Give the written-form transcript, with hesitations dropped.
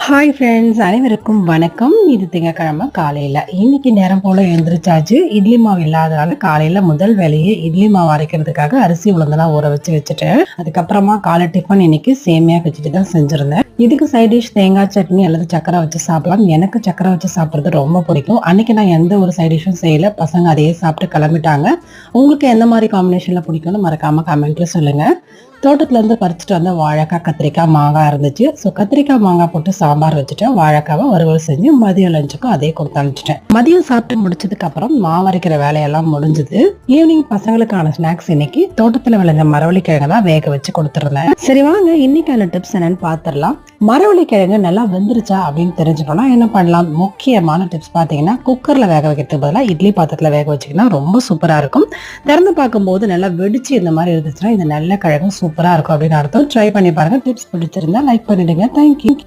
Hi friends, அனைவருக்கும் வணக்கம். இது திங்கட்கிழமை காலையில் இன்னைக்கு நேரம் போல் எழுந்திரிச்சாச்சு. இட்லி மாவு இல்லாதனால காலையில் முதல் வேலையை இட்லி மாவு அரைக்கிறதுக்காக அரிசி உளுந்தெல்லாம் ஊற வச்சுட்டேன். அதுக்கப்புறமா காலை டிஃபன் இன்னைக்கு சேமியா கச்சிட்டு தான் செஞ்சுருந்தேன். இதுக்கு சைட் டிஷ் தேங்காய் சட்னி அல்லது சக்கரை வச்சு சாப்பிடலாம். எனக்கு சக்கரை வச்சு சாப்பிட்றது ரொம்ப பிடிக்கும். அன்னைக்கு நான் எந்த ஒரு சைட் டிஷ்ஷும் செய்யலை. பசங்க அதையே சாப்பிட்டு கிளம்பிட்டாங்க. உங்களுக்கு எந்த மாதிரி காம்பினேஷனில் பிடிக்கும்னு மறக்காமல் கமெண்ட்ல சொல்லுங்கள். தோட்டத்துலேருந்து பறிச்சுட்டு வந்த வாழைக்காய், கத்திரிக்காய், மாங்காய் இருந்துச்சு. ஸோ கத்திரிக்காய் மாங்காய் போட்டு சாம்பார் வச்சுட்டேன். வாழைக்காவை வறுவல் செஞ்சு மதியம் லஞ்சுக்கும் அதே கொடுத்து அனுப்பிச்சிட்டேன். மதியம் சாப்பிட்டு முடிச்சதுக்கு அப்புறம் மாவு அரைக்கிற வேலையெல்லாம் முடிஞ்சுது. ஈவினிங் பசங்களுக்கான ஸ்நாக்ஸ் இன்னைக்கு தோட்டத்தில் விளைஞ்ச மரவள்ளி கிழங்கு தான் வேக வச்சு கொடுத்துருந்தேன். சரி வாங்க இன்னைக்கான டிப்ஸ் என்னன்னு பார்த்துடலாம். மரவள்ளி கிழங்கு நல்லா வெந்துருச்சா அப்படின்னு தெரிஞ்சுக்கணும்னா என்ன பண்ணலாம்? முக்கியமான டிப்ஸ் பார்த்தீங்கன்னா, குக்கரில் வேக வைக்கிறதுக்கு பதிலாக இட்லி பாத்திரத்தில் வேக வச்சிங்கன்னா ரொம்ப சூப்பராக இருக்கும். திறந்து பார்க்கும்போது நல்லா வெடிச்சு இந்த மாதிரி இருந்துச்சுன்னா இந்த நல்ல கிழங்கு சூப்பராக இருக்கும் அப்படின்னு அர்த்தம். ட்ரை பண்ணி பாருங்க. டிப்ஸ் பிடிச்சிருந்தா லைக் பண்ணிடுங்க. தேங்க்யூ.